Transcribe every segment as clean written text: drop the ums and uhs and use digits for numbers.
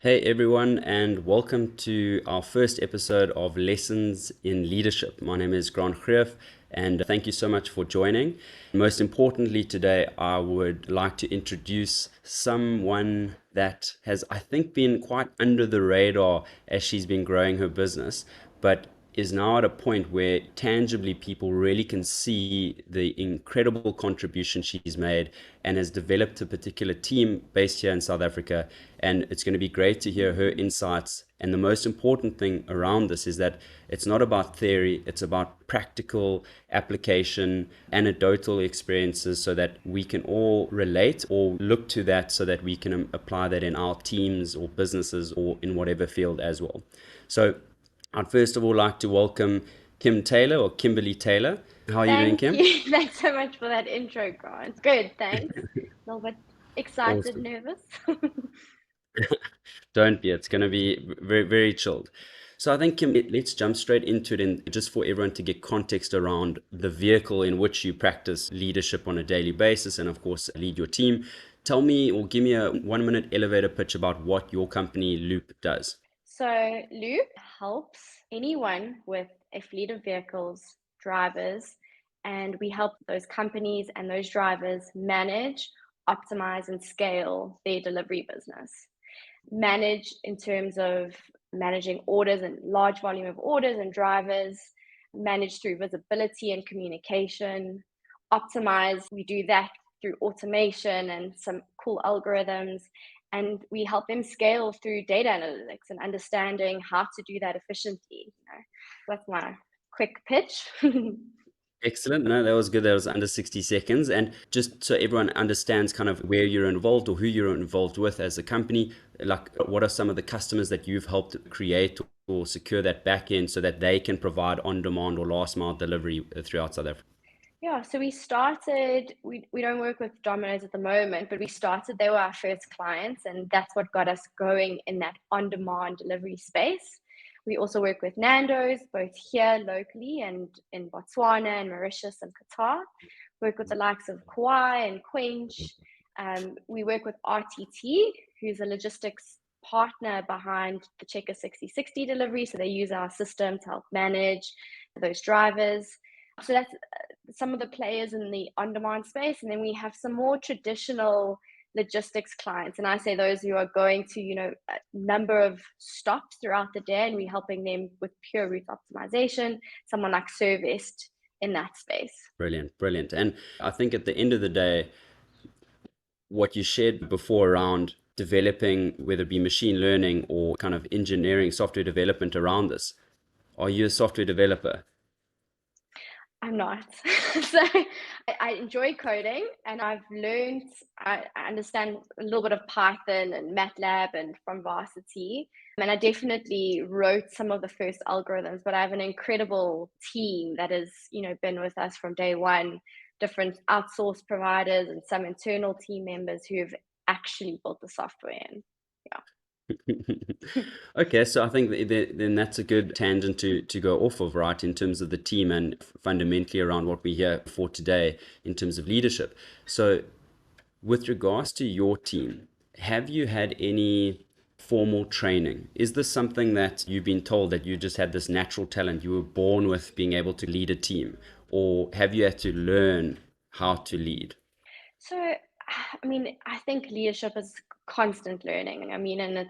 Hey everyone, and welcome to our first episode of Lessons in Leadership. My name is Grant Greef, and thank you so much for joining. Most importantly, today I would like to introduce someone that has, I think, been quite under the radar as she's been growing her business, but is now at a point where tangibly people really can see the incredible contribution she's made and has developed a particular team based here in South Africa. And it's going to be great to hear her insights. And the most important thing around this is that it's not about theory, it's about practical application, anecdotal experiences, so that we can all relate or look to that so that we can apply that in our teams or businesses or in whatever field as well. So I'd first of all like to welcome Kim Taylor or Kimberly Taylor. How are you doing, Thank Kim? you. Thanks so much for that intro, Grant. Good, thanks. A little bit excited, Awesome. nervous. Don't be. It's going to be very, very chilled. So I think, Kim, let's jump straight into it, and just for everyone to get context around the vehicle in which you practice leadership on a daily basis and, of course, lead your team. Tell me or give me a 1 minute elevator pitch about what your company Loop does. So, Loop helps anyone with a fleet of vehicles, drivers, and we help those companies and those drivers manage, optimize, and scale their delivery business. Manage in terms of managing orders and large volume of orders and drivers, manage through visibility and communication, optimize. We do that through automation and some cool algorithms. And we help them scale through data analytics and understanding how to do that efficiently. That's my quick pitch. Excellent. No, that was good. That was under 60 seconds. And just so everyone understands kind of where you're involved or who you're involved with as a company, like what are some of the customers that you've helped create or secure that back end so that they can provide on-demand or last mile delivery throughout South Africa? Yeah, so we don't work with Domino's at the moment, but we started, they were our first clients, and that's what got us going in that on-demand delivery space. We also work with Nando's, both here locally and in Botswana and Mauritius and Qatar. Work with the likes of Kauai and Quench. We work with RTT, who's a logistics partner behind the Checkers 6060 delivery. So they use our system to help manage those drivers. So that's some of the players in the on-demand space. And then we have some more traditional logistics clients. And I say those who are going to, a number of stops throughout the day, and we're helping them with pure route optimization, someone like Serviced in that space. Brilliant, brilliant. And I think at the end of the day, what you shared before around developing, whether it be machine learning or kind of engineering, software development around this, are you a software developer? I'm not. So I enjoy coding, and I understand a little bit of Python and MATLAB and from Varsity. And I definitely wrote some of the first algorithms, but I have an incredible team that has, been with us from day one, different outsourced providers and some internal team members who have actually built the software. And yeah. Okay, so I think then that's a good tangent to go off of, right, in terms of the team and fundamentally around what we're here for today in terms of leadership. So, with regards to your team, have you had any formal training? Is this something that you've been told that you just had this natural talent, you were born with being able to lead a team, or have you had to learn how to lead? So, I mean, I think leadership is constant learning. I mean, and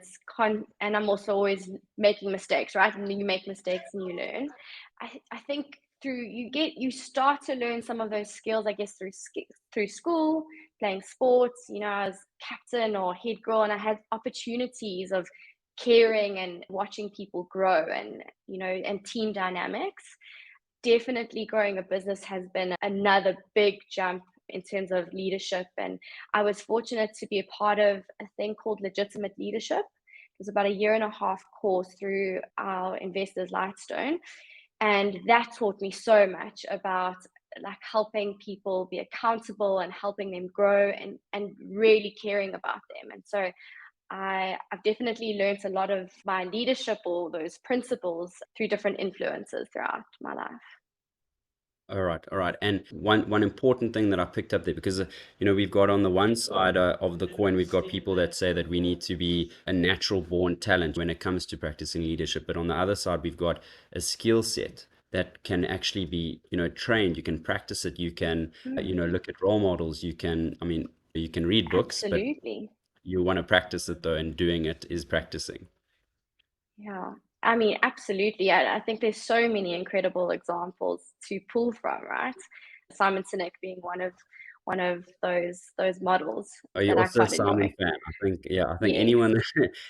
I'm also always making mistakes, right? And you make mistakes and you learn. I think you start to learn some of those skills, I guess, through school, playing sports, as captain or head girl, and I had opportunities of caring and watching people grow and team dynamics. Definitely growing a business has been another big jump in terms of leadership. And I was fortunate to be a part of a thing called Legitimate Leadership. It was about a year and a half course through our investors Lightstone. And that taught me so much about like helping people be accountable and helping them grow and really caring about them. And so I've definitely learned a lot of my leadership or those principles through different influences throughout my life. All right, all right. And one important thing that I picked up there, because we've got on the one side of the coin, we've got people that say that we need to be a natural born talent when it comes to practicing leadership, but on the other side, we've got a skill set that can actually be, trained. You can practice it. You can, Mm, look at role models. You can, I mean, you can read books, but absolutely. you want to practice it though, and doing it is practicing. Yeah. I mean, absolutely. I think there's so many incredible examples to pull from, right? Simon Sinek being one of those models Are you that I also a quite Simon enjoy. fan? I think Yes. anyone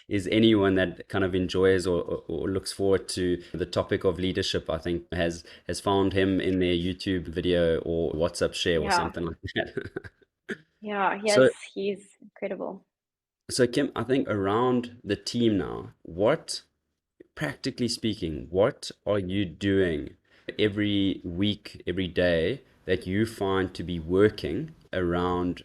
is anyone that kind of enjoys or looks forward to the topic of leadership, I think has found him in their YouTube video or WhatsApp share or Yeah. something like that. Yeah. So, He's incredible. so Kim, I think around the team now, what practically speaking, what are you doing every week, every day that you find to be working around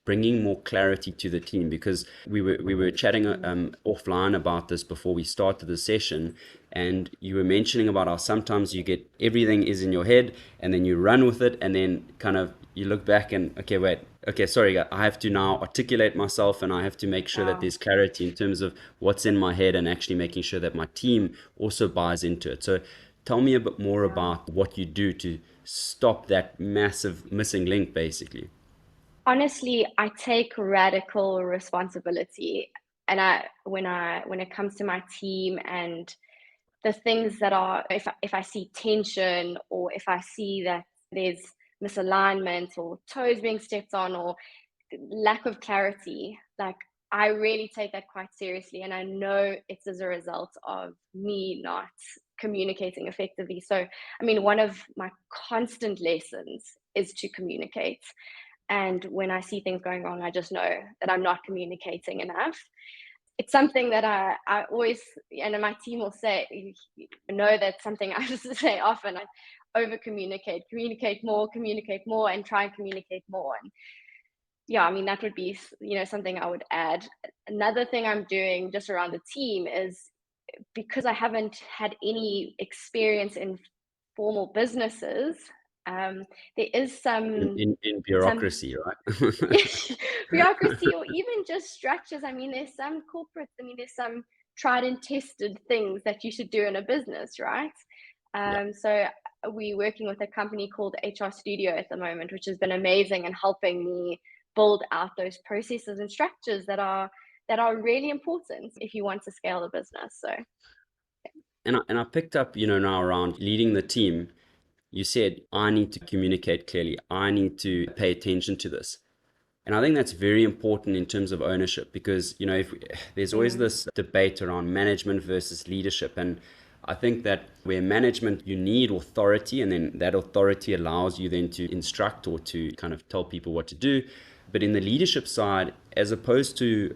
bringing more clarity to the team? Because we were chatting Mm. offline about this before we started the session, and you were mentioning about how sometimes you get everything is in your head, and then you run with it, and then kind of you look back and okay, wait, okay, sorry, I have to now articulate myself, and I have to make sure that Yeah. there's clarity in terms of what's in my head, and actually making sure that my team also buys into it. So tell me a bit more Yeah. about what you do to stop that massive missing link, basically. Honestly, I take radical responsibility, and when it comes to my team and the things that are, if I see tension, or if I see that there's misalignment or toes being stepped on, or lack of clarity, like, I really take that quite seriously, and I know it's as a result of me not communicating effectively. So, I mean, one of my constant lessons is to communicate. And when I see things going wrong, I just know that I'm not communicating enough. It's something that I always, and my team will say, you know, that's something I just say often. I over communicate more, and try and communicate more. And yeah, I mean, that would be, something I would add. Another thing I'm doing just around the team is, because I haven't had any experience in formal businesses, um, there is In some bureaucracy, right? bureaucracy, or even just structures. I mean, there's some corporates, I mean, there's some tried and tested things that you should do in a business, right? Yeah. So we're working with a company called HR Studio at the moment, which has been amazing and helping me build out those processes and structures that are really important if you want to scale the business. So And I picked up, now around leading the team, you said, I need to communicate clearly. I need to pay attention to this. And I think that's very important in terms of ownership, because, if there's always mm, this debate around management versus leadership. And I think that where management, you need authority, and then that authority allows you then to instruct or to kind of tell people what to do. But in the leadership side, as opposed to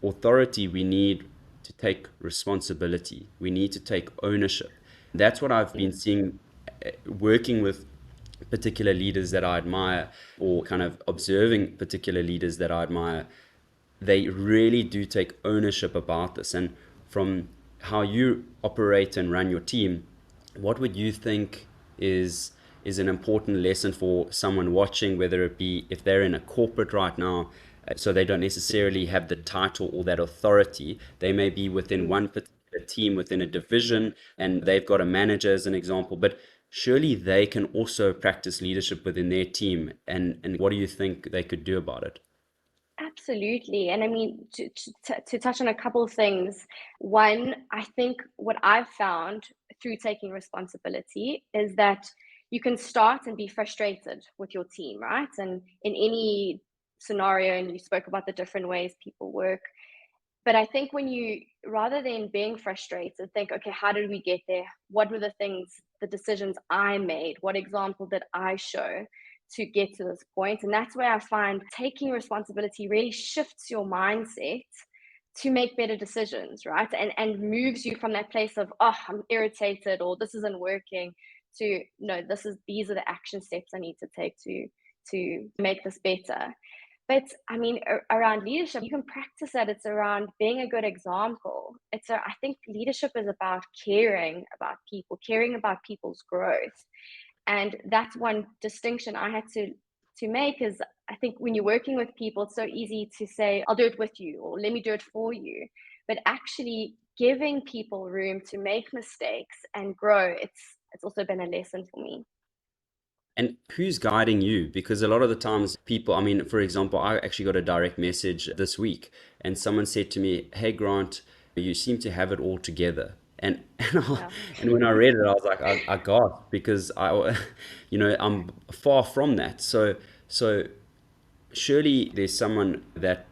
authority, we need to take responsibility. We need to take ownership. That's what I've been seeing working with particular leaders that I admire, or kind of observing particular leaders that I admire. They really do take ownership about this. And from how you operate and run your team, what would you think is an important lesson for someone watching, whether it be if they're in a corporate right now, so they don't necessarily have the title or that authority. They may be within mm. one particular team, within a division, and they've got a manager as an example, but surely they can also practice leadership within their team. And what do you think they could do about it? Absolutely. And I mean, to touch on a couple of things. One, I think what I've found through taking responsibility is that you can start and be frustrated with your team, right? And in any scenario, and you spoke about the different ways people work. But I think when you, rather than being frustrated, think, okay, how did we get there? What were the things, the decisions I made? What example did I show to get to this point? And that's where I find taking responsibility really shifts your mindset to make better decisions, right? And moves you from that place of, oh, I'm irritated, or this isn't working, to no, these are the action steps I need to take to make this better. But I mean, around leadership, you can practice that. It's around being a good example. I think leadership is about caring about people, caring about people's growth. And that's one distinction I had to make, is I think when you're working with people, it's so easy to say, I'll do it with you, or let me do it for you. But actually giving people room to make mistakes and grow, it's also been a lesson for me. And who's guiding you? Because a lot of the times people, I mean, for example, I actually got a direct message this week and someone said to me, "Hey Grant, you seem to have it all together." Yeah. And when I read it, I was like, I gasped because I'm far from that. So surely there's someone that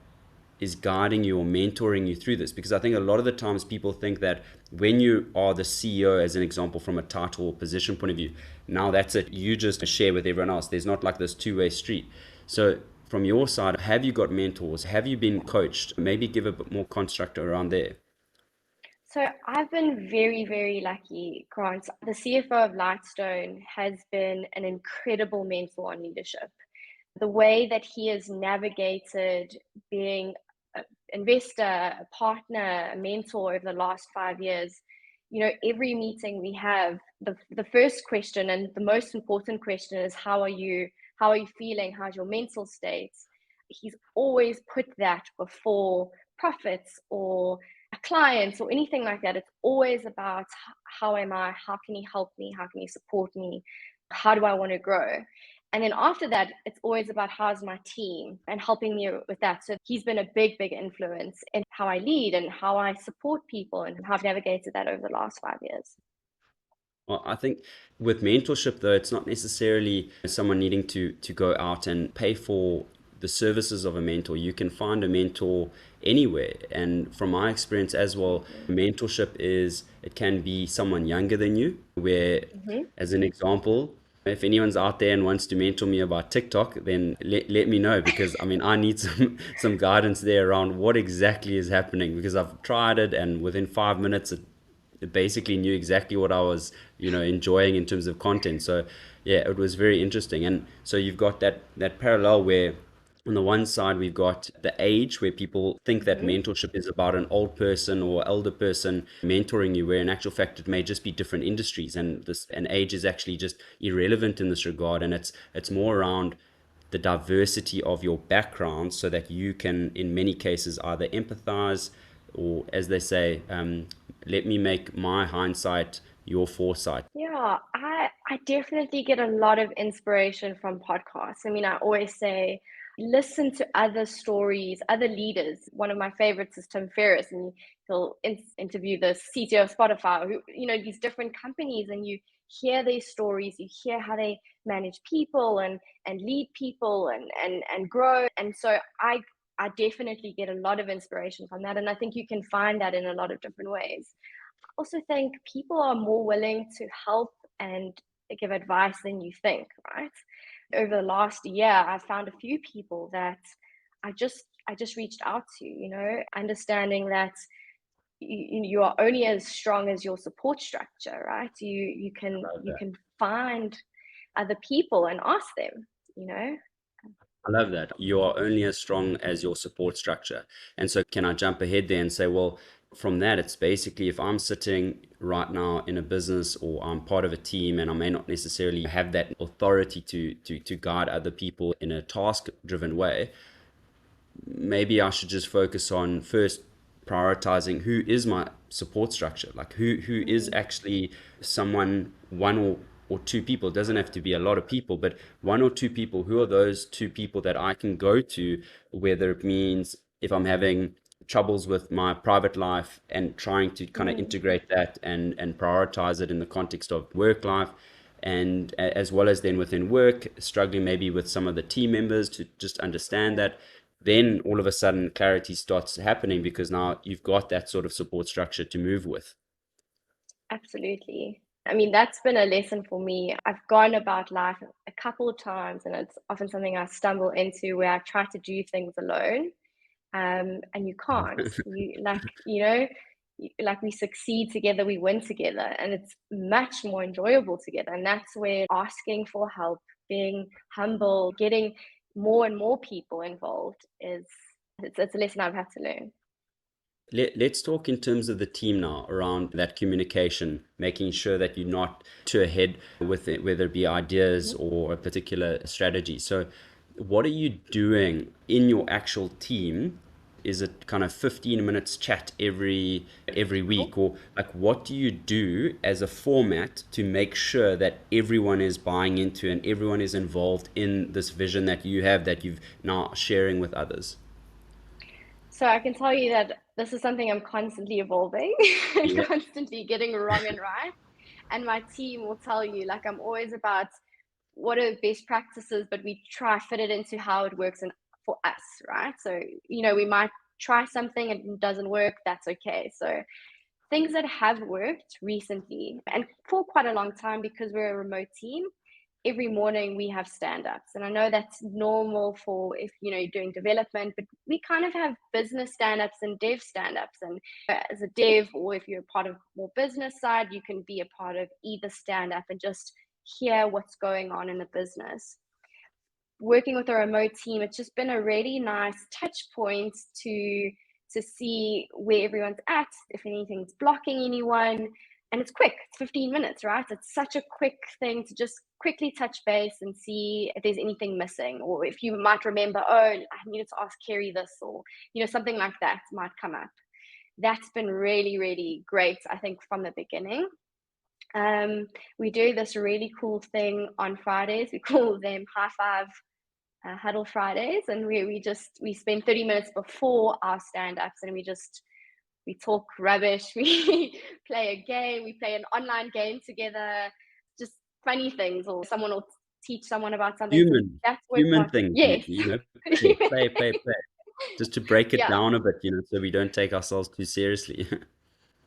is guiding you or mentoring you through this, because I think a lot of the times people think that when you are the CEO, as an example, from a title or position point of view, now that's it, you just share with everyone else. There's not like this two-way street. So from your side, have you got mentors? Have you been coached? Maybe give a bit more construct around there. So I've been very, very lucky, Grant. The CFO of Lightstone has been an incredible mentor on leadership. The way that he has navigated being an investor, a partner, a mentor over the last 5 years, every meeting we have, the first question and the most important question is, how are you? How are you feeling? How's your mental state? He's always put that before profits or a client or anything like that. It's always about, how am I? How can he help me? How can he support me? How do I want to grow? And then after that, it's always about, how's my team and helping me with that. So he's been a big, big influence in how I lead and how I support people and how I've navigated that over the last 5 years. Well, I think with mentorship, though, it's not necessarily someone needing to go out and pay for the services of a mentor. You can find a mentor anywhere. And from my experience as well, mentorship is, it can be someone younger than you, where, Mm-hmm. as an example, if anyone's out there and wants to mentor me about TikTok, then let me know, because I mean I need some guidance there around what exactly is happening, because I've tried it and within 5 minutes it basically knew exactly what I was, enjoying in terms of content. So yeah, it was very interesting. And so you've got that parallel where on the one side we've got the age where people think that Mm-hmm. mentorship is about an old person or elder person mentoring you, where in actual fact it may just be different industries, and this and age is actually just irrelevant in this regard, and it's more around the diversity of your background, so that you can in many cases either empathize, or as they say, let me make my hindsight your foresight. Yeah, I definitely get a lot of inspiration from podcasts. I mean, I always say, listen to other stories, other leaders. One of my favorites is Tim Ferriss, and he'll interview the CTO of Spotify, who, these different companies, and you hear their stories, you hear how they manage people and lead people and grow. And so I definitely get a lot of inspiration from that, and I think you can find that in a lot of different ways. Also think people are more willing to help and give advice than you think, right? Over the last year, I've found a few people that I just reached out to, understanding that you are only as strong as your support structure, right? You can find other people and ask them, you know. I love that. You are only as strong as your support structure. And so, can I jump ahead there and say, well, from that, it's basically if I'm sitting right now in a business or I'm part of a team and I may not necessarily have that authority to guide other people in a task driven way, maybe I should just focus on first prioritizing who is my support structure, like who is Mm, actually someone, one or two people. It doesn't have to be a lot of people, but one or two people. Who are those two people that I can go to, whether it means if I'm having troubles with my private life and trying to kind of mm, integrate that and prioritize it in the context of work life, and as well as then within work, struggling maybe with some of the team members to just understand yeah. that, then all of a sudden clarity starts happening, because now you've got that sort of support structure to move with. Absolutely. I mean, that's been a lesson for me. I've gone about life a couple of times, and it's often something I stumble into where I try to do things alone. And you can't. Like we succeed together, we win together, and it's much more enjoyable together. And that's where asking for help, being humble, getting more and more people involved it's a lesson I've had to learn. Let's talk in terms of the team now around that communication, making sure that you're not too ahead with it, whether it be ideas Mhm. or a particular strategy. So, what are you doing in your actual team? Is it kind of 15 minutes chat every Cool. week, or like what do you do as a format to make sure that everyone is buying into and everyone is involved in this vision that you have that you've now sharing with others? So I can tell you that this is something I'm constantly evolving and Yeah. constantly getting wrong and right. And my team will tell you, like, I'm always about what are best practices, but we try fit it into how it works and for us, right? So, we might try something and it doesn't work, that's okay. So things that have worked recently and for quite a long time because we're a remote team, every morning we have stand-ups. And I know that's normal for if you're doing development, but we kind of have business stand-ups and dev stand-ups. And as a dev, or if you're a part of more business side, you can be a part of either stand-up and just hear what's going on in the business. Working with a remote team, it's just been a really nice touch point to see where everyone's at, if anything's blocking anyone. And it's quick, it's 15 minutes, right? It's such a quick thing to just quickly touch base and see if there's anything missing, or if you might remember, oh, I needed to ask Kerry this, or something like that might come up. That's been really, really great, I think, from the beginning. We do this really cool thing on Fridays. We call them high five Huddle Fridays, and we spend 30 minutes before our stand-ups, and we talk rubbish, we play a game, we play an online game together, just funny things, or someone will teach someone about something. So human that's worked human quite, things, yes. play, just to break it Yeah, down a bit, so we don't take ourselves too seriously.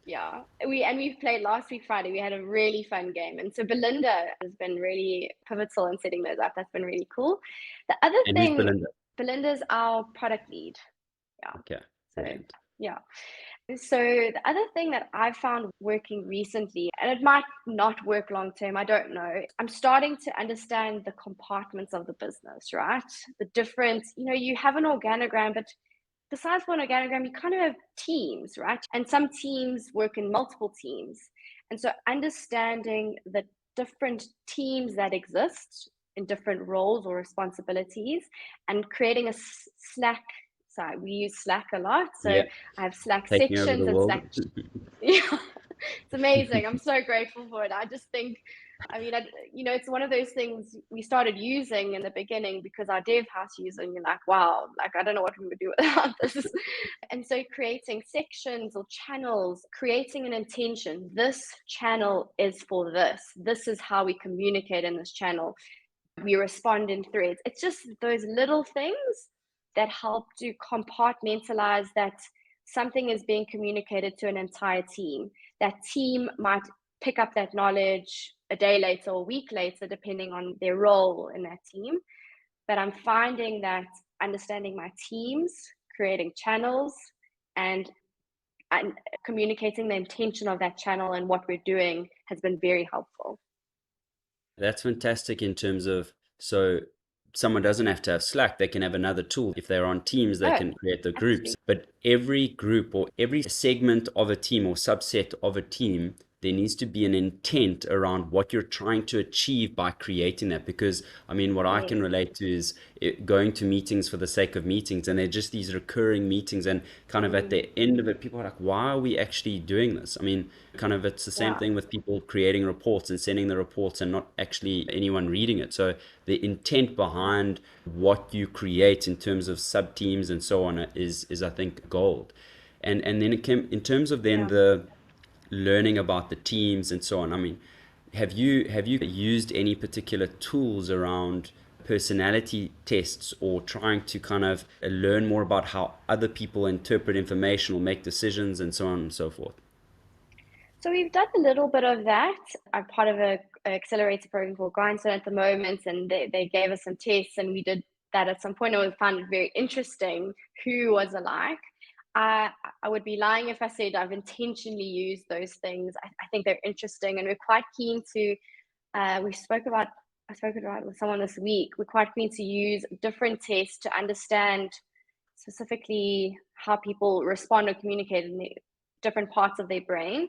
yeah. We played last week Friday. We had a really fun game, and so Belinda has been really pivotal in setting those up. That's been really cool. The other And who's thing, Belinda? Belinda's our product lead. Yeah. Okay, So brilliant. yeah. So the other thing that I've found working recently, and it might not work long term, I don't know. I'm starting to understand the compartments of the business, right? The different, you have an organogram, but besides one organogram, you kind of have teams, right? And some teams work in multiple teams. And so understanding the different teams that exist in different roles or responsibilities and creating a Slack. So we use Slack a lot. So Yeah, I have Slack taking over sections the and world. Slack. Yeah, it's amazing. I'm so grateful for it. I just think, it's one of those things we started using in the beginning because our dev house used it, and you're like, wow, like I don't know what we would do without this. And so creating sections or channels, creating an intention. This channel is for this. This is how we communicate in this channel. We respond in threads. It's just those little things that help to compartmentalize that something is being communicated to an entire team. That team might pick up that knowledge a day later or a week later, depending on their role in that team. But I'm finding that understanding my teams, creating channels, and and communicating the intention of that channel and what we're doing has been very helpful. That's fantastic in terms of, so someone doesn't have to have Slack, they can have another tool. If they're on Teams, they Oh, can create the groups. absolutely. But every group or every segment of a team or subset of a team, there needs to be an intent around what you're trying to achieve by creating that. Because, I mean, what I can Yes. relate to is going to meetings for the sake of meetings, and they're just these recurring meetings. And kind of at Mm, the end of it, people are like, why are we actually doing this? I mean, kind of it's the same yeah. thing with people creating reports and sending the reports and not actually anyone reading it. So the intent behind what you create in terms of sub teams and so on is I think gold. And then it came in terms of then Yeah. the learning about the teams and so on. I mean, have you used any particular tools around personality tests or trying to kind of learn more about how other people interpret information or make decisions and so on and so forth? So we've done a little bit of that. I'm part of a accelerator program called Grindstone at the moment, and they gave us some tests, and we did that at some point, and we found it very interesting who was alike. I I would be lying if I said I've intentionally used those things. I think they're interesting, and we're quite keen to. We spoke about I spoke about it with someone this week. We're quite keen to use different tests to understand specifically how people respond or communicate in the different parts of their brain.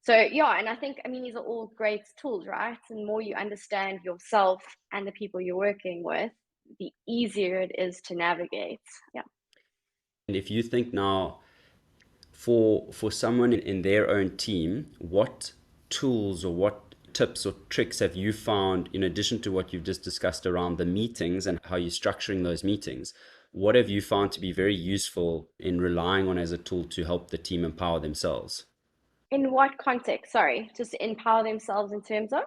So yeah, and I think, I mean, these are all great tools, right? And the more you understand yourself and the people you're working with, the easier it is to navigate. Yeah. And if you think now, for someone in their own team, what tools or what tips or tricks have you found, in addition to what you've just discussed around the meetings and how you're structuring those meetings? What have you found to be very useful in relying on as a tool to help the team empower themselves? In what context? Sorry, just empower themselves in terms of?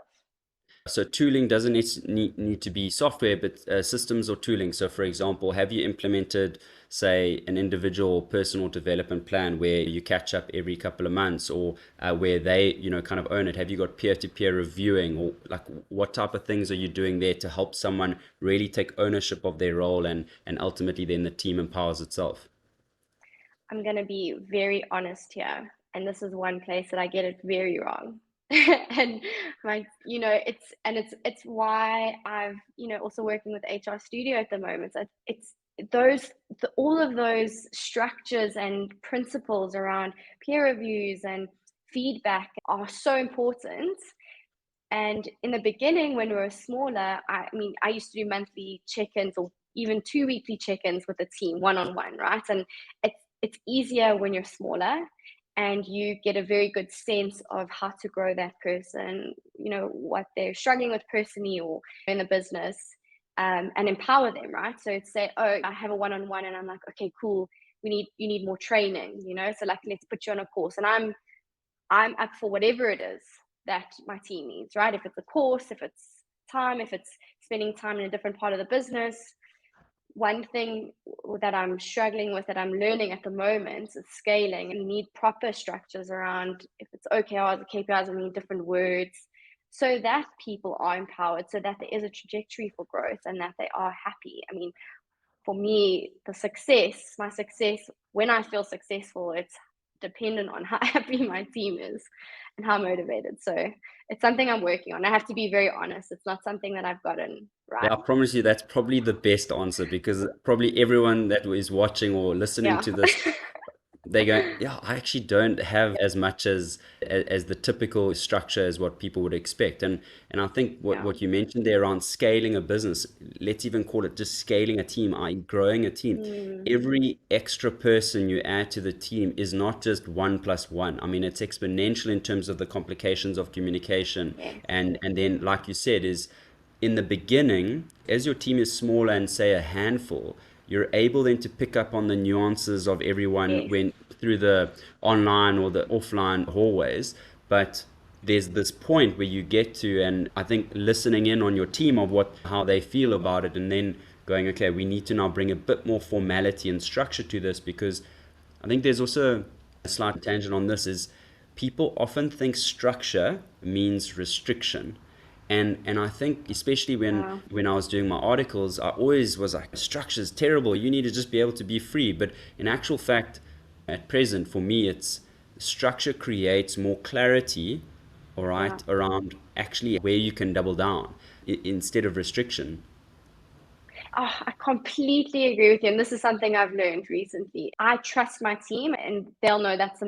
So tooling doesn't need to be software, but systems or tooling. So for example, have you implemented, say, an individual personal development plan where you catch up every couple of months, or where they, kind of own it? Have you got peer-to-peer reviewing, or like what type of things are you doing there to help someone really take ownership of their role, and ultimately then the team empowers itself? I'm going to be very honest here. And this is one place that I get it very wrong. And it's why I've, also working with HR Studio at the moment. So it's all of those structures and principles around peer reviews and feedback are so important. And in the beginning, when we were smaller, I mean, I used to do monthly check-ins or even 2 weekly check-ins with the team, one-on-one, right? And it's easier when you're smaller and you get a very good sense of how to grow that person, what they're struggling with personally or in the business, and empower them, right? So it's say, oh, I have a one-on-one and I'm like, okay, cool. You need more training, so like, let's put you on a course. And I'm up for whatever it is that my team needs, right? If it's a course, if it's time, if it's spending time in a different part of the business. One thing that I'm struggling with, that I'm learning at the moment, is scaling. And you need proper structures around, if it's OKRs or KPIs, I mean different words, so that people are empowered, so that there is a trajectory for growth and that they are happy. I mean, for me, my success, when I feel successful, it's dependent on how happy my team is and how motivated. So it's something I'm working on. I have to be very honest. It's not something that I've gotten Yeah, right. I promise you that's probably the best answer, because probably everyone that is watching or listening Yeah. to this, they go, yeah, I actually don't have as much as the typical structure as what people would expect. And I think Yeah. what you mentioned there around scaling a business, let's even call it just scaling a team, i.e. growing a team. Mm, Every extra person you add to the team is not just one plus one. I mean, it's exponential in terms of the complications of communication. yes. And then, like you said, is in the beginning, as your team is smaller and say a handful, you're able then to pick up on the nuances of everyone Yes. when through the online or the offline hallways. But there's this point where you get to, and I think listening in on your team of how they feel about it, and then going, okay, we need to now bring a bit more formality and structure to this, because I think there's also a slight tangent on this, is people often think structure means restriction. And I think especially Yeah. when I was doing my articles, I always was like, structure is terrible. You need to just be able to be free. But in actual fact, at present, for me, it's structure creates more clarity, all Yeah. right, around actually where you can double down instead of restriction. Oh, I completely agree with you. And this is something I've learned recently. I trust my team and they'll know that's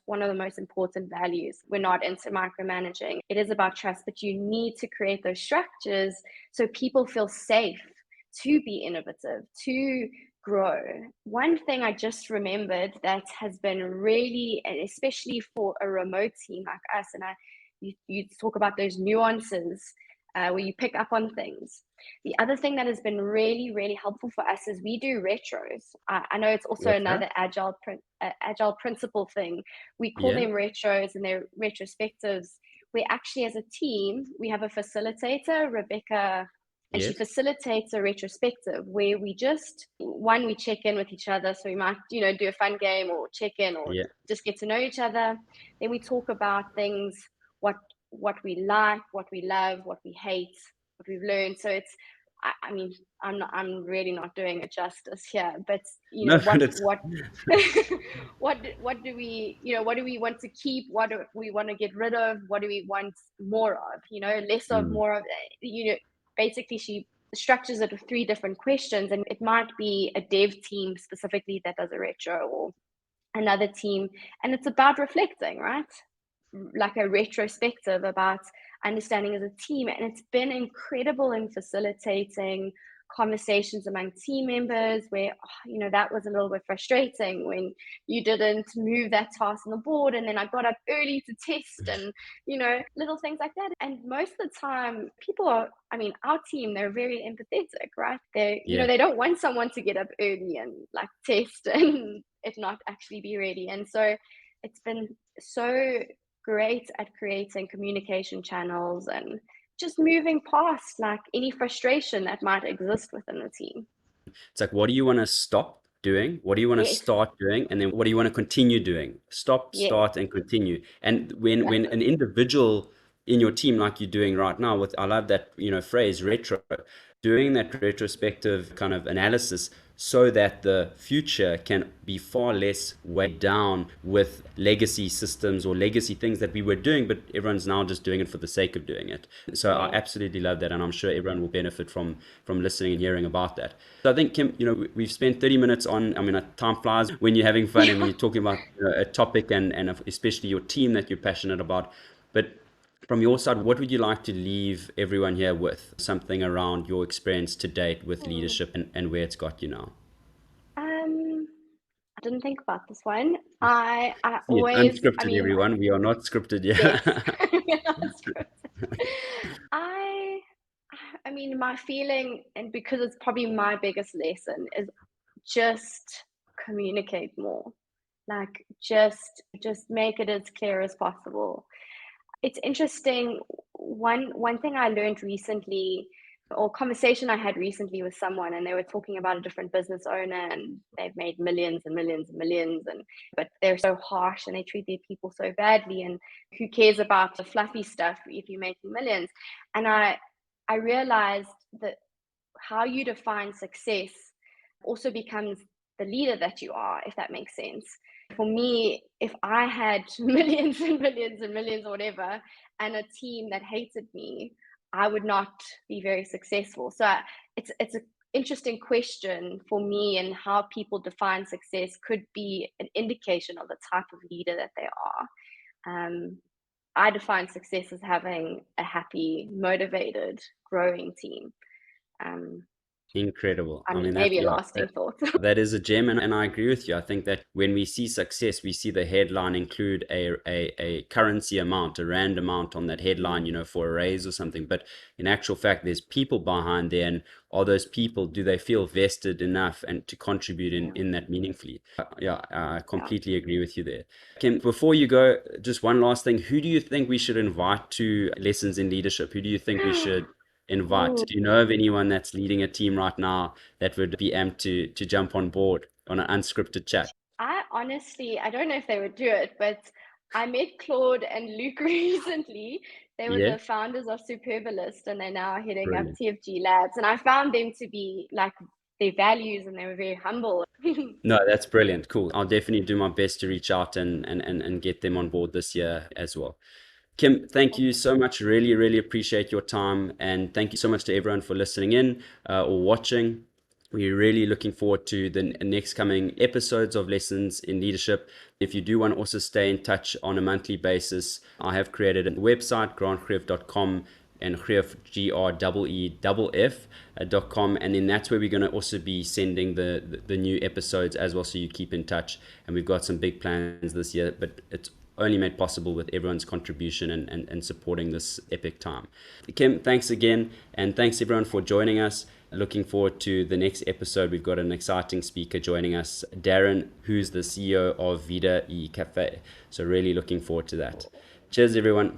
one of the most important values. We're not into micromanaging. It is about trust, but you need to create those structures so people feel safe to be innovative, to grow. One thing I just remembered that has been really, and especially for a remote team like us, and you talk about those nuances where you pick up on things. The other thing that has been really, really helpful for us is we do retros. I know it's also What's that? another agile principle thing. We call Yeah. them retros and they're retrospectives. Where actually, as a team, we have a facilitator, Rebecca, and she Yes. facilitates a retrospective where we check in with each other. So we might, do a fun game or check in or Yeah. just get to know each other. Then we talk about things, what what we like, what we love, what we hate, what we've learned. So I mean, I'm really not doing it justice here, but No, but it's what, what do we, what do we want to keep? What do we want to get rid of? What do we want more of? Less of, mm, more of, basically structures it with 3 different questions, and it might be a dev team specifically that does a retro, or another team, and it's about reflecting, right? Like a retrospective about understanding as a team. And it's been incredible in facilitating conversations among team members where, that was a little bit frustrating when you didn't move that task on the board. And then I got up early to test and, little things like that. And most of the time, people are, our team, they're very empathetic, right? Yeah. They don't want someone to get up early and like test and it not actually be ready. And so it's been so great at creating communication channels and just moving past like any frustration that might exist within the team. It's like, what do you want to stop doing? What do you want to Yes, start doing? And then what do you want to continue doing? Stop, yes, start, and continue. And when exactly. an individual in your team, like you're doing right now with, I love that, phrase retro, doing that retrospective kind of analysis so that the future can be far less weighed down with legacy systems or legacy things that we were doing, but everyone's now just doing it for the sake of doing it. So I Yes. absolutely love that, and I'm sure everyone will benefit from listening and hearing about that. So I think, Kim, we've spent 30 minutes on, time flies when you're having fun and when you're talking about a topic and especially your team that you're passionate about. But from your side, what would you like to leave everyone here with? Something around your experience to date with Hmm. leadership and where it's got you now. Um, I didn't think about this one. I See, it's always, unscripted, everyone. We are not scripted yes. yet. That's true. I my feeling, and because it's probably my biggest lesson, is just communicate more. Like just make it as clear as possible. It's interesting. One thing I learned recently, or conversation I had recently with someone, and they were talking about a different business owner, and they've made millions and millions and millions, and but they're so harsh and they treat their people so badly, and who cares about the fluffy stuff if you're making millions? And I realized that how you define success also becomes the leader that you are, if that makes sense. For me, if I had millions and millions and millions or whatever, and a team that hated me, I would not be very successful. So it's an interesting question for me, and how people define success could be an indication of the type of leader that they are. I define success as having a happy, motivated, growing team. Um, Incredible. I mean, maybe a yeah, lasting thought. that is a gem, and I agree with you. I think that when we see success, we see the headline include a currency amount, a rand amount on that headline, for a raise or something. But in actual fact, there's people behind there, and are those people, do they feel vested enough and to contribute Yeah, in that meaningfully? Yeah, I yeah. completely agree with you there. Kim, before you go, just one last thing. Who do you think we should invite to Lessons in Leadership? Who do you think we should invite? Ooh, Do you know of anyone that's leading a team right now that would be amped to jump on board on an unscripted chat? I don't know if they would do it, but I met Claude and Luke recently. They were Yeah, the founders of Superbalist, and they're now heading up brilliant. TFG Labs. And I found them to be like their values, and they were very humble. No, that's brilliant. Cool. I'll definitely do my best to reach out and get them on board this year as well. Kim, thank you so much. Really, really appreciate your time. And thank you so much to everyone for listening in or watching. We're really looking forward to the next coming episodes of Lessons in Leadership. If you do want to also stay in touch on a monthly basis, I have created a website, grantgreef.com, and Greef, GREEFF.com. And then that's where we're going to also be sending the new episodes as well, so you keep in touch. And we've got some big plans this year, but it's only made possible with everyone's contribution and supporting this epic time. Kim, thanks again, and thanks everyone for joining us. Looking forward to the next episode. We've got an exciting speaker joining us, Darren, who's the CEO of Vida E Cafe. So really looking forward to that. Cheers, everyone.